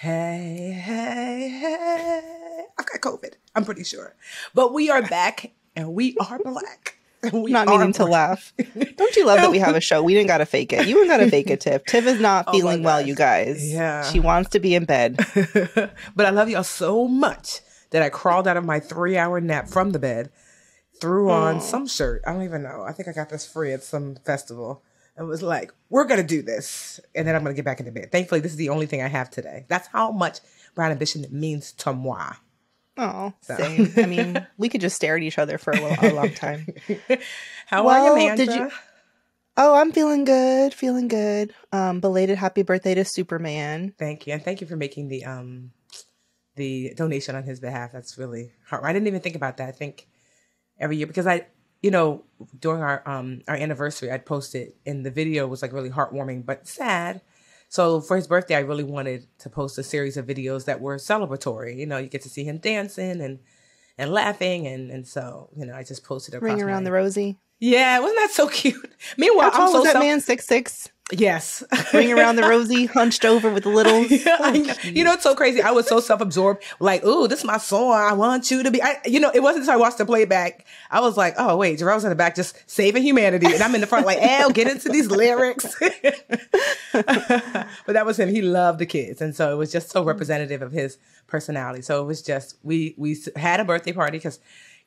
Hey, hey, hey. I've got COVID. I'm pretty sure. But we are back and we are black. I'm not meaning to laugh. Don't you love that we have a show? We didn't got to fake it. You ain't got to fake it, Tiff. Tiff is not feeling well, you guys. Yeah. She wants to be in bed. But I love y'all so much that I crawled out of my 3-hour nap from the bed, threw on some shirt. I don't even know. I think I got this free at some festival. And was like, we're going to do this. And then I'm going to get back into bed. Thankfully, this is the only thing I have today. That's how much Brown Ambition means to moi. Oh, same. I mean, we could just stare at each other for a long time. How are you, Amanda? Oh, I'm feeling good. Feeling good. Belated happy birthday to Superman. Thank you. And thank you for making the donation on his behalf. That's really hard. I didn't even think about that. I think every year because during our anniversary, I'd posted and the video was like really heartwarming, but sad. So for his birthday, I really wanted to post a series of videos that were celebratory. You know, you get to see him dancing and laughing. And so, I just posted across Ring around the rosy. Yeah, wasn't that so cute? Meanwhile, how tall was that man? 6'6"? Yes. Ring around the rosy, hunched over with the littles. Yeah, I know. It's so crazy. I was so self-absorbed. Like, ooh, this is my song. I want you to be. It wasn't until I watched the playback. I was like, oh, wait, Jarrell's in the back just saving humanity. And I'm in the front like, get into these lyrics. But that was him. He loved the kids. And so it was just so representative of his personality. So it was just, we had a birthday party because,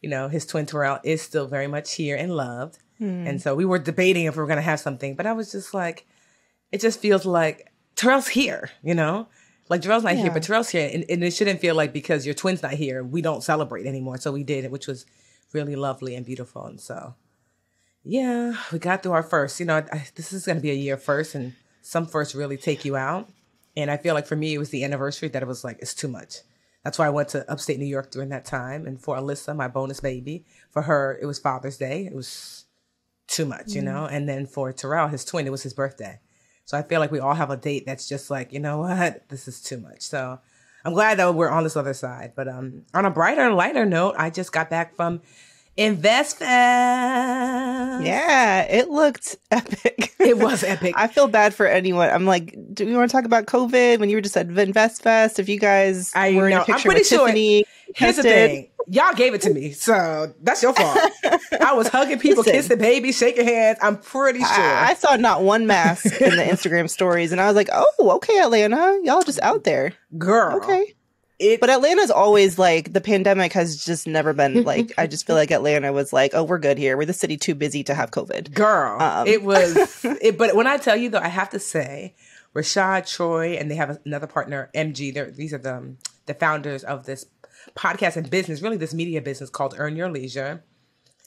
his twin Terrell is still very much here and loved. And so we were debating if we were going to have something, but I was just like, it just feels like Terrell's here, like Terrell's not here, but Terrell's here. And it shouldn't feel like because your twin's not here, we don't celebrate anymore. So we did it, which was really lovely and beautiful. And so, yeah, we got through our first, this is going to be a year first and some firsts really take you out. And I feel like for me, it was the anniversary that it was like, it's too much. That's why I went to upstate New York during that time. And for Alyssa, my bonus baby, for her, it was Father's Day. It was too much, and then for Terrell, his twin, it was his birthday. So I feel like we all have a date that's just like, you know what, this is too much. So I'm glad that we're on this other side. But on a brighter, lighter note, I just got back from InvestFest. Yeah, it looked epic. It was epic. I feel bad for anyone. I'm like, do we want to talk about COVID when you were just at InvestFest? If you guys were in a picture with Tiffany. Here's the thing. Y'all gave it to me, so that's your fault. I was hugging people, kissing babies, shaking hands. I'm pretty sure. I saw not one mask in the Instagram stories, and I was like, oh, okay, Atlanta. Y'all just out there. Girl. Okay. But Atlanta's always like, the pandemic has just never been like, I just feel like Atlanta was like, oh, we're good here. We're the city too busy to have COVID. Girl, it was, but when I tell you though, I have to say, Rashad, Troy, and they have another partner, MG. These are the founders of this podcast and business, really this media business called Earn Your Leisure.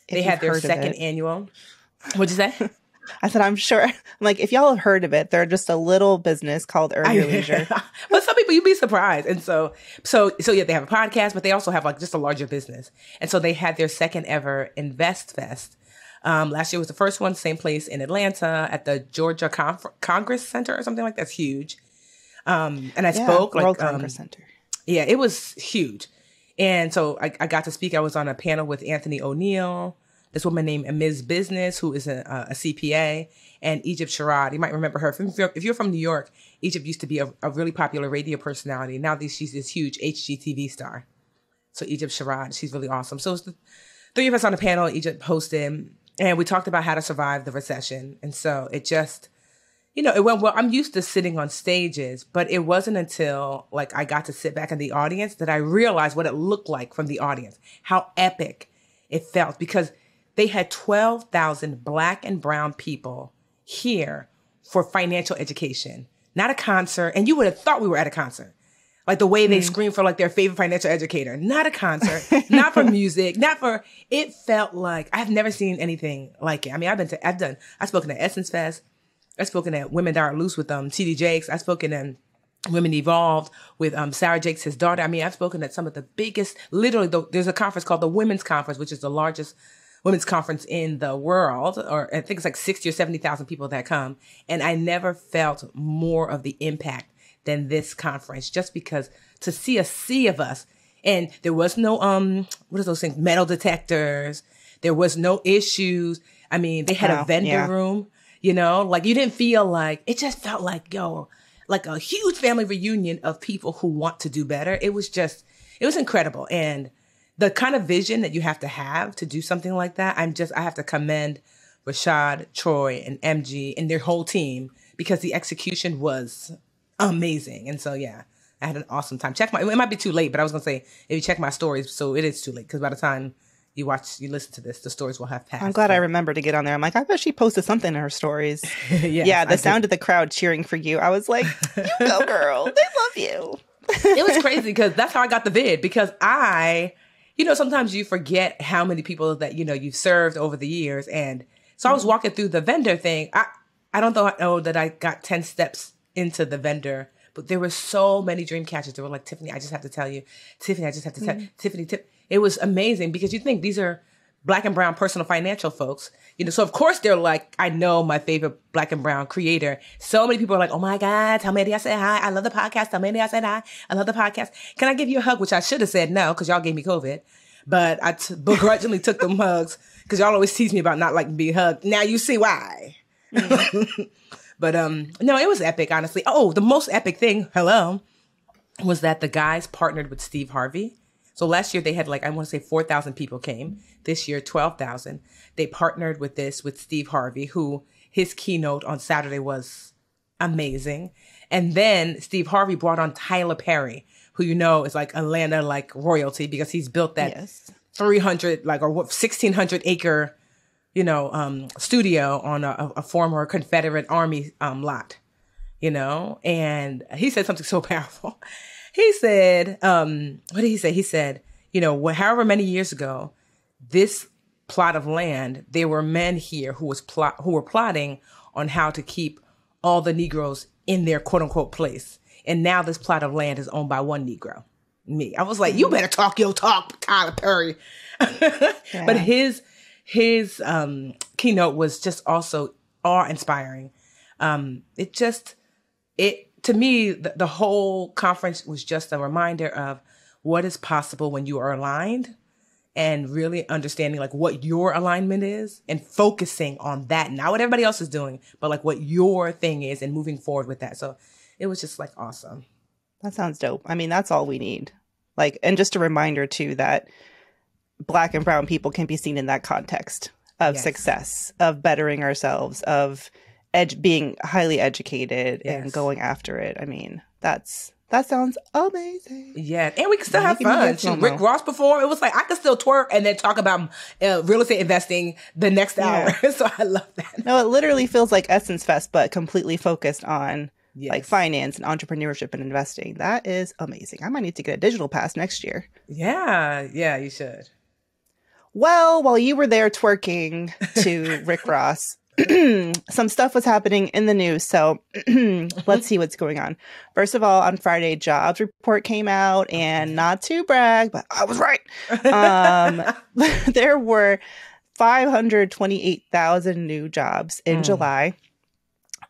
They had their second annual. What'd you say? I said, I'm sure. I'm like, if y'all have heard of it, they're just a little business called Earn Your Leisure. But some people, you'd be surprised. And so yeah, they have a podcast, but they also have like just a larger business. And so they had their second ever InvestFest. Last year was the first one, same place in Atlanta at the Georgia Congress Center or something like that. That's huge. And I spoke World Congress Center. Yeah, it was huge. And so I got to speak. I was on a panel with Anthony O'Neill, this woman named Ms. Business, who is a CPA, and Egypt Sherrod. You might remember her. If you're from New York, Egypt used to be a really popular radio personality. Now she's this huge HGTV star. So Egypt Sherrod, she's really awesome. So it's the three of us on the panel. Egypt hosted, and we talked about how to survive the recession. And so it just, it went well. I'm used to sitting on stages, but it wasn't until like I got to sit back in the audience that I realized what it looked like from the audience, how epic it felt, because they had 12,000 Black and brown people here for financial education, not a concert. And you would have thought we were at a concert, like the way they screamed for like their favorite financial educator, not a concert, not for music, it felt like I've never seen anything like it. I mean, I've spoken at Essence Fest. I've spoken at Women That Are Loose with TD Jakes. I've spoken at Women Evolved with Sarah Jakes, his daughter. I mean, I've spoken at some of the biggest, there's a conference called the Women's Conference, which is the largest women's conference in the world, or I think it's like 60 or 70,000 people that come. And I never felt more of the impact than this conference, just because to see a sea of us, and there was no, what are those things? Metal detectors. There was no issues. I mean, they had a vendor room. Like you didn't feel like, it just felt like, like a huge family reunion of people who want to do better. It was incredible. And the kind of vision that you have to do something like that, I have to commend Rashad, Troy, and MG and their whole team, because the execution was amazing. And so, yeah, I had an awesome time. It might be too late, but I was going to say, if you check my stories, so it is too late, because by the time you listen to this, the stories will have passed. I'm glad I remember to get on there. I'm like, I bet she posted something in her stories. Yes, yeah, the sound of the crowd cheering for you. I was like, you go, girl. They love you. It was crazy, because that's how I got the vid, because sometimes you forget how many people that, you've served over the years. And so I was walking through the vendor thing. I don't know that I got 10 steps into the vendor, but there were so many dream catchers. They were like, Tiffany, I just have to tell you. Tiffany, I just have to tell Tiffany. It was amazing, because you think these are Black and brown personal financial folks, so of course they're like, I know my favorite Black and brown creator. So many people are like, oh my God, tell Mandi I said hi. I love the podcast. Tell Mandi I said hi. I love the podcast. Can I give you a hug? Which I should have said no, because y'all gave me COVID. But I begrudgingly took them hugs, because y'all always tease me about not liking being hugged. Now you see why. But no, it was epic, honestly. Oh, the most epic thing, was that the guys partnered with Steve Harvey. So last year they had I want to say 4,000 people came. This year, 12,000. They partnered with Steve Harvey, who his keynote on Saturday was amazing. And then Steve Harvey brought on Tyler Perry, who is like Atlanta royalty, because he's built that 300 or 1,600 acre studio on a former Confederate Army lot, and he said something so powerful. He said, what did he say? He said, however many years ago, this plot of land, there were men here who were plotting on how to keep all the Negroes in their quote unquote place. And now this plot of land is owned by one Negro, me. I was like, you better talk your talk, Tyler Perry. Yeah. But his keynote was just also awe-inspiring. To me, the whole conference was just a reminder of what is possible when you are aligned, and really understanding what your alignment is and focusing on that, not what everybody else is doing, but what your thing is, and moving forward with that. So it was just awesome. That sounds dope. I mean, that's all we need. And just a reminder too, that Black and brown people can be seen in that context of success, of bettering ourselves, of being highly educated and going after it. I mean, that sounds amazing. Yeah, and we can still have fun. Rick Ross performed. It was I could still twerk and then talk about real estate investing the next hour. So I love that. No, it literally feels like Essence Fest, but completely focused on finance and entrepreneurship and investing. That is amazing. I might need to get a digital pass next year. Yeah, you should. Well, while you were there twerking to Rick Ross, some stuff was happening in the news. So let's see what's going on. First of all, on Friday, jobs report came out, and not to brag, but I was right. There were 528,000 new jobs in July.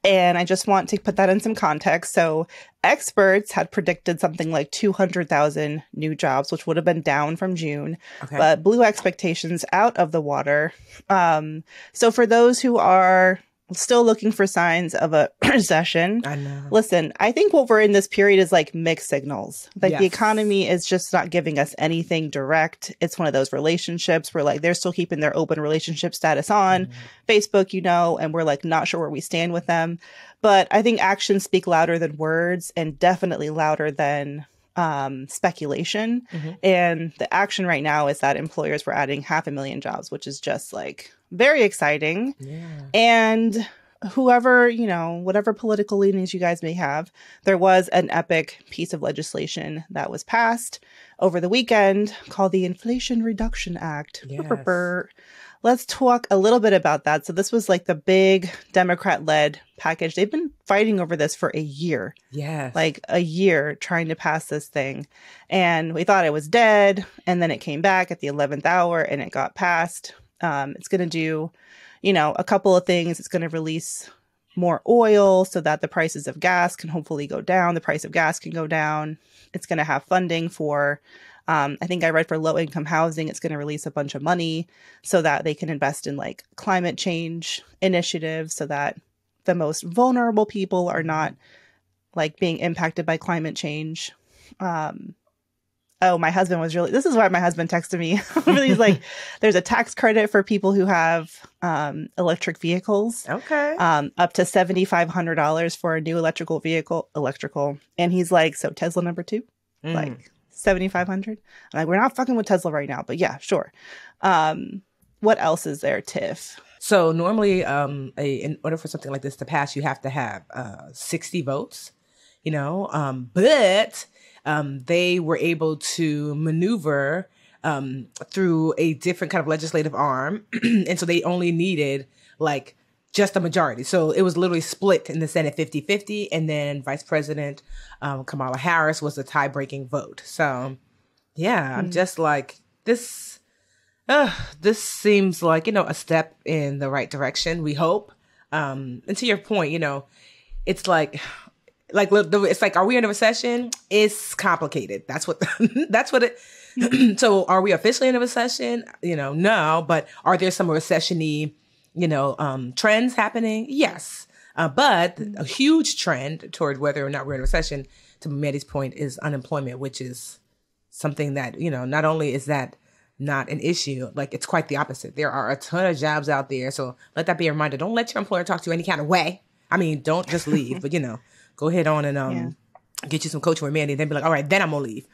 And I just want to put that in some context. So experts had predicted something like 200,000 new jobs, which would have been down from June, but blew expectations out of the water. So for those who are still looking for signs of a recession, listen, I think what we're in this period is mixed signals. The economy is just not giving us anything direct. It's one of those relationships where they're still keeping their open relationship status on Facebook, and we're not sure where we stand with them. But I think actions speak louder than words, and definitely louder than speculation. And the action right now is that employers were adding 500,000 jobs, which is just very exciting. And whoever, whatever political leanings you guys may have, there was an epic piece of legislation that was passed over the weekend called the Inflation Reduction Act. Let's talk a little bit about that. So this was the big Democrat-led package. They've been fighting over this for a year. A year trying to pass this thing. And we thought it was dead. And then it came back at the 11th hour and it got passed. It's going to do, a couple of things. It's going to release more oil so that the prices of gas can hopefully go down. The price of gas can go down. It's going to have funding for I think I read for low-income housing, it's going to release a bunch of money so that they can invest in climate change initiatives so that the most vulnerable people are not like being impacted by climate change. Oh, my husband was this is why my husband texted me. He's like, there's a tax credit for people who have electric vehicles. Okay. Up to $7,500 for a new electrical. And he's like, so Tesla number 2, like 7,500. I'm like, we're not fucking with Tesla right now, but yeah, sure. What else is there, Tiff? So normally, in order for something like this to pass, you have to have 60 votes, but they were able to maneuver through a different kind of legislative arm. And so they only needed like just a majority. So it was literally split in the Senate 50-50. And then Vice President Kamala Harris was the tie-breaking vote. So yeah, I'm just like, this seems like, a step in the right direction, we hope. And to your point, it's like, it's like, are we in a recession? It's complicated. That's what it, so are we officially in a recession? No, but are there some recession-y, trends happening? Yes. But a huge trend toward whether or not we're in a recession, to Mandi's point, is unemployment, which is something that, not only is that not an issue, like it's quite the opposite. There are a ton of jobs out there. So let that be a reminder. Don't let your employer talk to you any kind of way. I mean, don't just leave, but go ahead on and get you some coaching with Mandi, and then be like, all right, then I'm gonna leave.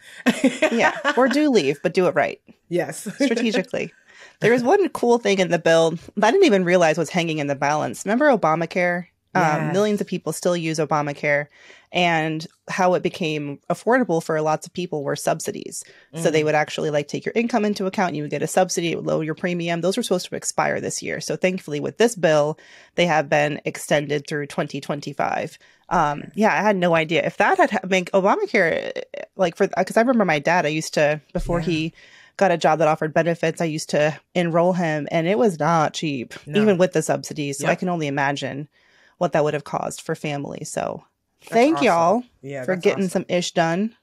Yeah, or do leave, but do it right. Yes. Strategically. There was one cool thing in the bill that I didn't even realize was hanging in the balance. Remember Obamacare? Yes. Millions of people still use Obamacare, and how it became affordable for lots of people were subsidies. So they would actually like take your income into account, and you would get a subsidy. It would lower your premium. Those were supposed to expire this year. So thankfully with this bill, they have been extended through 2025. I had no idea if that had been Obamacare, because I remember my dad, I used to, before he got a job that offered benefits, I used to enroll him, and it was not cheap, even with the subsidies. So I can only imagine what that would have caused for families. So thank y'all for getting some ish done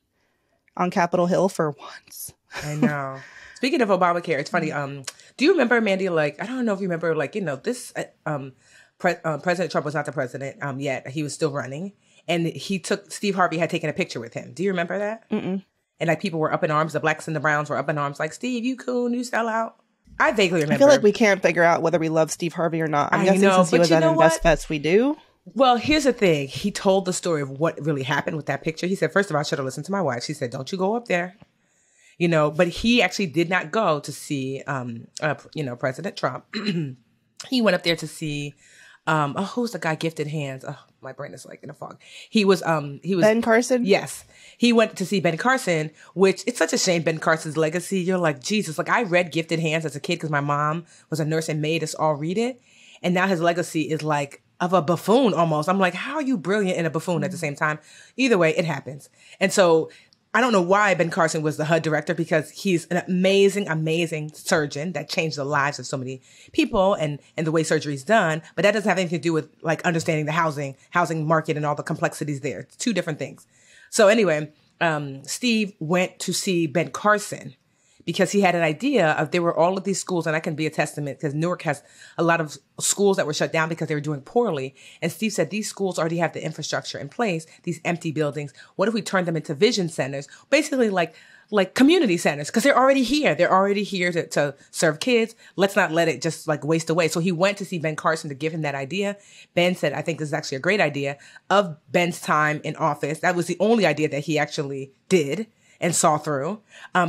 on Capitol Hill for once. I know. Speaking of Obamacare, it's funny. Do you remember, Mandi, I don't know if you remember, this, President Trump was not the president yet. He was still running. And Steve Harvey had taken a picture with him. Do you remember that? Mm-mm. And people were up in arms. The blacks and the browns were up in arms like, Steve, you cool, you sell out. I vaguely remember. I feel like we can't figure out whether we love Steve Harvey or not. I'm guessing since he was at InvestFest, we do. Well, here's the thing. He told the story of what really happened with that picture. He said, first of all, I should have listened to my wife. She said, don't you go up there. But he actually did not go to see, President Trump. He went up there to see, who's the guy, Gifted Hands? Oh, my brain is like in a fog. He was Ben Carson? Yes. He went to see Ben Carson, which it's such a shame, Ben Carson's legacy. You're like, Jesus, I read Gifted Hands as a kid because my mom was a nurse and made us all read it. And now his legacy is like of a buffoon almost. I'm like, how are you brilliant and a buffoon at the same time? Either way, it happens. And so I don't know why Ben Carson was the HUD director, because he's an amazing, amazing surgeon that changed the lives of so many people and the way surgery is done. But that doesn't have anything to do with understanding the housing market and all the complexities there. It's two different things. So anyway, Steve went to see Ben Carson because he had an idea of there were all of these schools, and I can be a testament because Newark has a lot of schools that were shut down because they were doing poorly. And Steve said, these schools already have the infrastructure in place, these empty buildings. What if we turn them into vision centers? Basically like community centers, because they're already here. They're already here to serve kids. Let's not let it just waste away. So he went to see Ben Carson to give him that idea. Ben said, I think this is actually a great idea. Of Ben's time in office, that was the only idea that he actually did and saw through.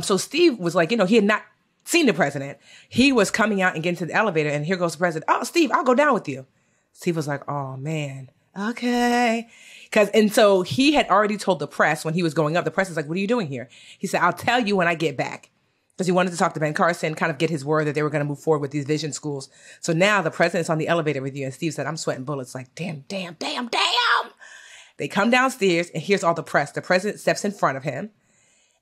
So Steve was like, he had not seen the president. He was coming out and getting to the elevator, and here goes the president. Oh, Steve, I'll go down with you. Steve was like, oh man, okay. And so he had already told the press when he was going up, the press is like, what are you doing here? He said, I'll tell you when I get back. Because he wanted to talk to Ben Carson, kind of get his word that they were going to move forward with these vision schools. So now the president's on the elevator with you, and Steve said, I'm sweating bullets. Like, damn. They come downstairs, and here's all the press. The president steps in front of him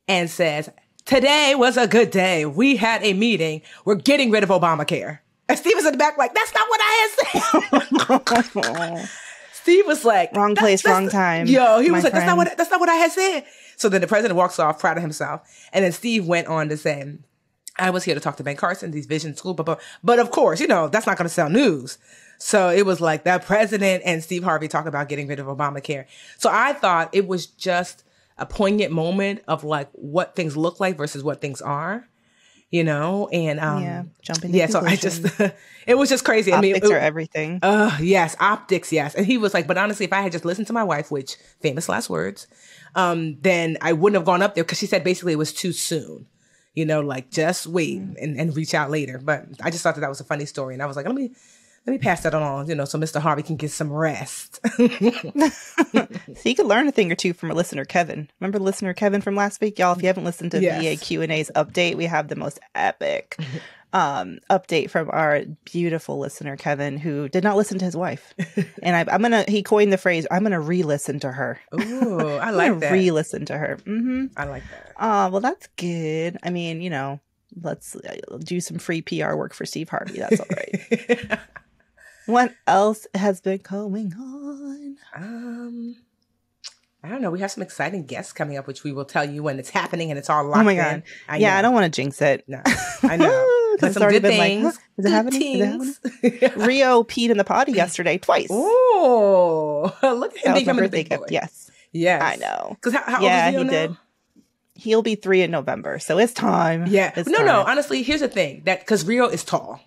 and says, today was a good day. We had a meeting. We're getting rid of Obamacare. And Steve was in the back like, that's not what I had said. Steve was like, wrong place, wrong time. Yo, he was like, that's not what I had said. So then the president walks off, proud of himself. And then Steve went on to say, I was here to talk to Ben Carson, these vision school, but of course, that's not going to sell news. So it was like the president and Steve Harvey talk about getting rid of Obamacare. So I thought it was just a poignant moment of like what things look like versus what things are, you know? And jumping to so I just, it was just crazy. Optics are everything. Yes, optics, yes. And he was like, but honestly, if I had just listened to my wife, which famous last words, then I wouldn't have gone up there because she said basically it was too soon. You know, like just wait and reach out later. But I just thought that was a funny story. And I was like, let me pass that along, you know, so Mr. Harvey can get some rest. So you could learn a thing or two from a listener, Kevin. Remember listener Kevin from last week? Y'all, if you haven't listened to VA Q&A's update, we have the most epic update from our beautiful listener, Kevin, who did not listen to his wife. And he coined the phrase, I'm going to re-listen to her. Ooh, I like that. Re-listen to her. Mm-hmm. I like that. Well, that's good. I mean, you know, let's do some free PR work for Steve Harvey. That's all right. What else has been going on? I don't know. We have some exciting guests coming up, which we will tell you when it's happening and it's all locked in. Oh my God. I don't want to jinx it. No, I know. But some good things. Like, is it happening? Rio peed in the potty yesterday twice. Oh, look at him becoming a big boy. Yes. Yes. I know. Because how old is Rio now? Did. He'll be 3 in November. So it's time. Yeah. It's no. time. Honestly, here's the thing. That because Rio is tall.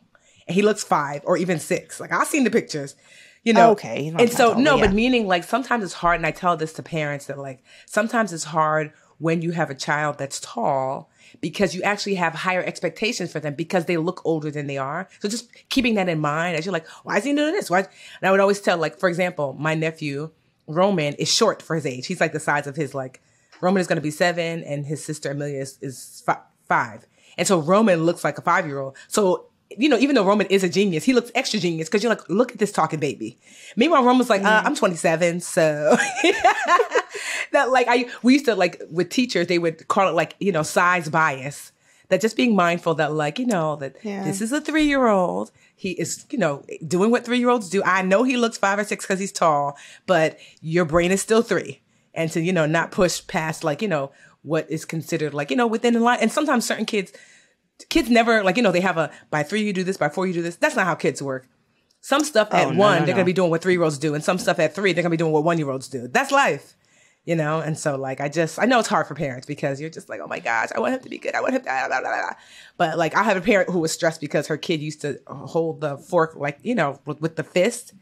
And he looks 5 or even 6. Like I've seen the pictures, you know. Okay. And so but meaning like sometimes it's hard. And I tell this to parents that like sometimes it's hard when you have a child that's tall because you actually have higher expectations for them because they look older than they are. So just keeping that in mind as you're like, why is he doing this? Why? And I would always tell, like, for example, my nephew Roman is short for his age. He's like the size of his, like, Roman is going to be 7 and his sister Amelia is 5. And so Roman looks like a 5-year-old. So you know, even though Roman is a genius, he looks extra genius because you're like, look at this talking baby. Meanwhile, Roman's like, I'm 27, so that like we used to like with teachers, they would call it like, you know, size bias. That just being mindful that like, you know, that this is a 3-year-old. He is, you know, doing what 3-year-olds do. I know he looks 5 or 6 because he's tall, but your brain is still 3. And to, you know, not push past like, you know, what is considered like, you know, within the line. And sometimes certain kids never, like, you know, they have a, by 3 you do this, by 4 you do this. That's not how kids work. Some stuff at 1, they're going to be doing what 3-year-olds do. And some stuff at 3, they're going to be doing what 1-year-olds do. That's life, you know? And so, like, I know it's hard for parents because you're just like, oh my gosh, I want him to be good. I want him to, blah, blah, blah, blah. But, like, I have a parent who was stressed because her kid used to hold the fork, like, you know, with the fist.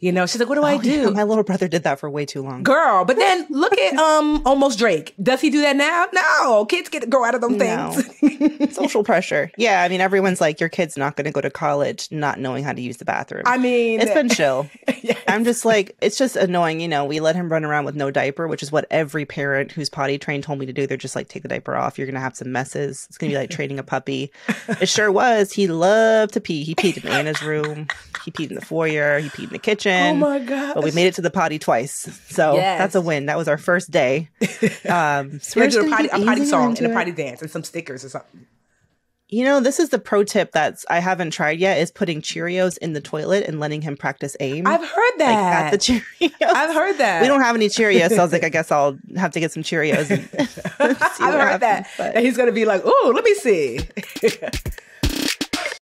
You know, she's like, what do I do? Yeah, my little brother did that for way too long. Girl, but then look at Almost Drake. Does he do that now? No. Kids get to grow out of them things. Social pressure. Yeah, I mean, everyone's like, your kid's not going to go to college not knowing how to use the bathroom. I mean, it's been chill. Yes. I'm just like, it's just annoying. You know, we let him run around with no diaper, which is what every parent who's potty trained told me to do. They're just like, take the diaper off. You're going to have some messes. It's going to be like training a puppy. It sure was. He loved to pee. He peed in Anna's room. He peed in the foyer. He peed in the kitchen. Oh my God. But we made it to the potty twice. So that's a win. That was our first day. So we're going to do a potty song and a potty dance and some stickers or something. You know, this is the pro tip that I haven't tried yet is putting Cheerios in the toilet and letting him practice aim. I've heard that. Like, at the Cheerios. I've heard that. We don't have any Cheerios, so I was like, I guess I'll have to get some Cheerios. And I've heard that. And he's going to be like, ooh, let me see.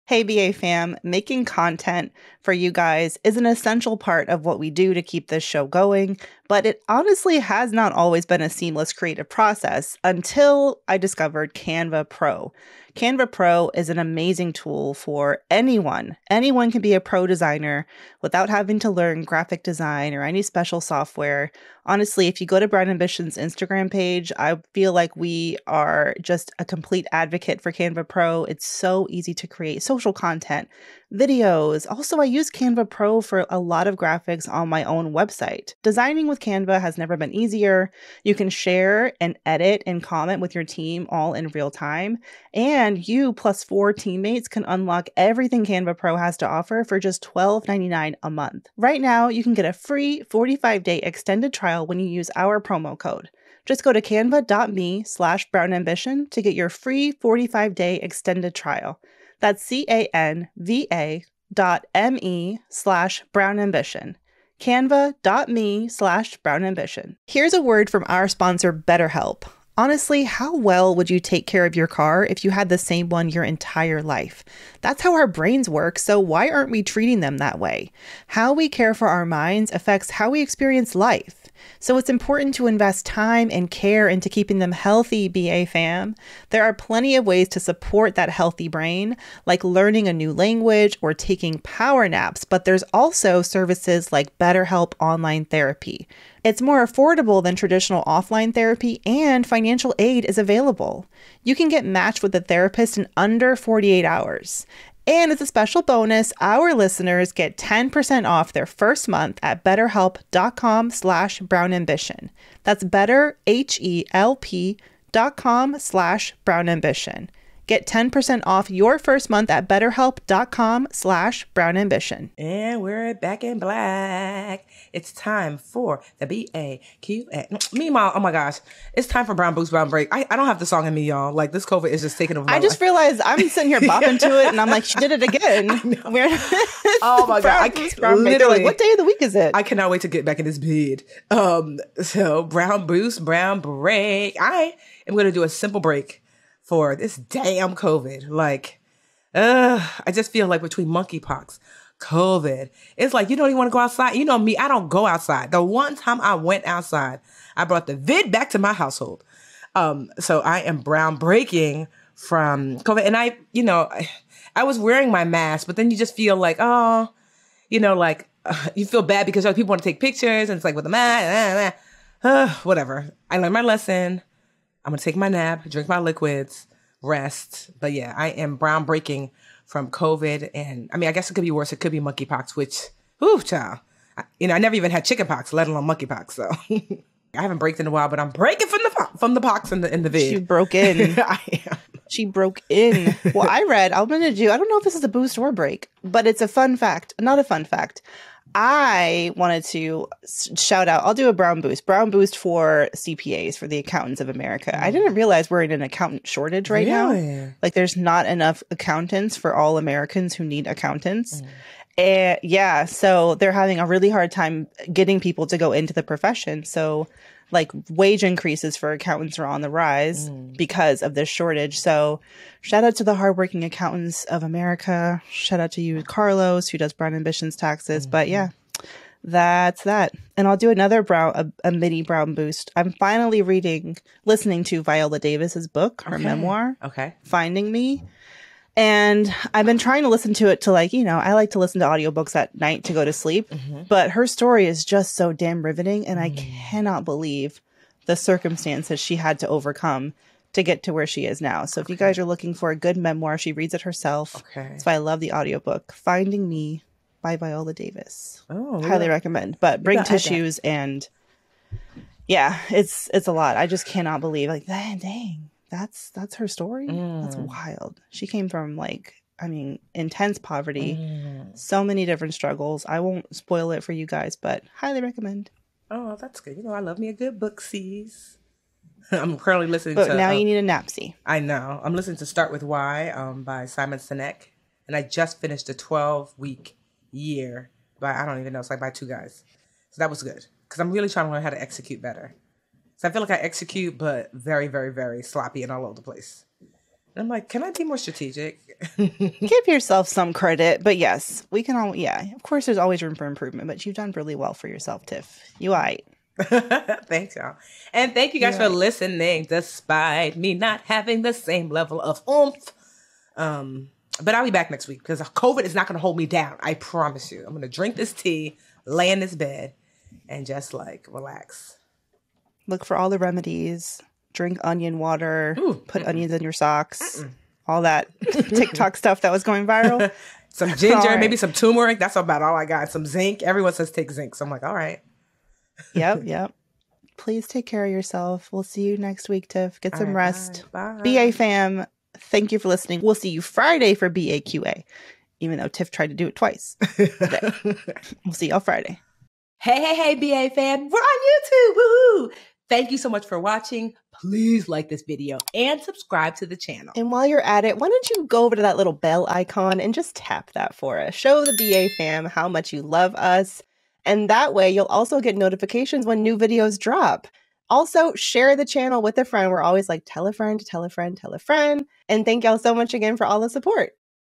Hey, BA fam, making content for you guys is an essential part of what we do to keep this show going, but it honestly has not always been a seamless creative process until I discovered Canva Pro. Canva Pro is an amazing tool for anyone. Anyone can be a pro designer without having to learn graphic design or any special software. Honestly, if you go to Brown Ambition's Instagram page, I feel like we are just a complete advocate for Canva Pro. It's so easy to create social content, videos. Also, I use Canva Pro for a lot of graphics on my own website. Designing with Canva has never been easier. You can share and edit and comment with your team all in real time. And you plus 4 teammates can unlock everything Canva Pro has to offer for just $12.99 a month. Right now, you can get a free 45-day extended trial when you use our promo code. Just go to canva.me/brownambition to get your free 45-day extended trial. That's canva.me/brownambition. Canva.me/brownambition. Here's a word from our sponsor, BetterHelp. Honestly, how well would you take care of your car if you had the same one your entire life? That's how our brains work, so why aren't we treating them that way? How we care for our minds affects how we experience life. So it's important to invest time and care into keeping them healthy, BA fam. There are plenty of ways to support that healthy brain, like learning a new language or taking power naps, but there's also services like BetterHelp Online Therapy. It's more affordable than traditional offline therapy, and financial aid is available. You can get matched with a therapist in under 48 hours. And as a special bonus, our listeners get 10% off their first month at betterhelp.com/brownambition. That's betterhelp.com/brownambition. Get 10% off your first month at betterhelp.com/brownambition. And we're back in black. It's time for the BAQA. Meanwhile, oh my gosh, it's time for Brown Boost, Brown Break. I don't have the song in me, y'all. Like, this COVID is just taking over my I just life. realized I'm sitting here bopping to it, and I'm like, she did it again. Oh my God. I can't, literally, like, what day of the week is it? I cannot wait to get back in this bed. So Brown Boost, Brown Break. I am going to do a simple break for this damn COVID. Like, I just feel like between monkeypox, COVID, it's like you don't even want to go outside. You know me, I don't go outside. The one time I went outside, I brought the vid back to my household. So I am brown breaking from COVID. And I was wearing my mask, but then you just feel like, you feel bad because other people want to take pictures, and it's like with the mask, whatever. I learned my lesson. I'm going to take my nap, drink my liquids, rest. But yeah, I am brown breaking from COVID. And I mean, I guess it could be worse. It could be monkeypox, which, whew, child. I never even had chickenpox, let alone monkeypox. So I haven't braked in a while, but I'm breaking from the pox in the vid. She broke in. I am. She broke in. Well, I don't know if this is a boost or break, but it's a fun fact. Not a fun fact. I wanted to shout out, I'll do a brown boost for CPAs, for the accountants of America. I didn't realize we're in an accountant shortage right now. Like, there's not enough accountants for all Americans who need accountants. And yeah, so they're having a really hard time getting people to go into the profession. So like wage increases for accountants are on the rise because of this shortage. So shout out to the hardworking accountants of America. Shout out to you, Carlos, who does Brown Ambition's taxes. But yeah, that's that. And I'll do another a mini brown boost. I'm finally listening to Viola Davis's book, her memoir, Finding Me. And I've been trying to listen to it to I like to listen to audiobooks at night to go to sleep. But her story is just so damn riveting. And I cannot believe the circumstances she had to overcome to get to where she is now. So if you guys are looking for a good memoir, she reads it herself. That's why I love the audiobook. Finding Me by Viola Davis. Highly recommend. But bring tissues and yeah, it's a lot. I just cannot believe dang. That's her story. That's wild. She came from intense poverty, so many different struggles. I won't spoil it for you guys, but highly recommend. Oh, that's good. I love me a good booksies. I'm currently listening but to. But now you need a napsy. I know. I'm listening to Start With Why by Simon Sinek, and I just finished a 12-week year by I don't even know. It's by two guys, so that was good because I'm really trying to learn how to execute better. So I feel like I execute, but very, very, very sloppy and all over the place. And I'm like, can I be more strategic? Give yourself some credit. But yes, we can all, of course, there's always room for improvement, but you've done really well for yourself, Tiff. You all right. Thanks, y'all. And thank you guys for listening, despite me not having the same level of oomph. But I'll be back next week because COVID is not going to hold me down. I promise you. I'm going to drink this tea, lay in this bed, and just relax. Look for all the remedies. Drink onion water. Put onions in your socks. All that TikTok stuff that was going viral. Some ginger, maybe some turmeric. That's about all I got. Some zinc. Everyone says take zinc. So I'm like, all right. Yep. Please take care of yourself. We'll see you next week, Tiff. Get some rest. Bye. BA fam, thank you for listening. We'll see you Friday for BAQA, even though Tiff tried to do it twice today. We'll see y'all Friday. Hey, BA fam. We're on YouTube. Woohoo! Thank you so much for watching. Please like this video and subscribe to the channel. And while you're at it, why don't you go over to that little bell icon and just tap that for us. Show the BA fam how much you love us. And that way you'll also get notifications when new videos drop. Also, share the channel with a friend. We're always like, tell a friend, tell a friend, tell a friend. And thank y'all so much again for all the support.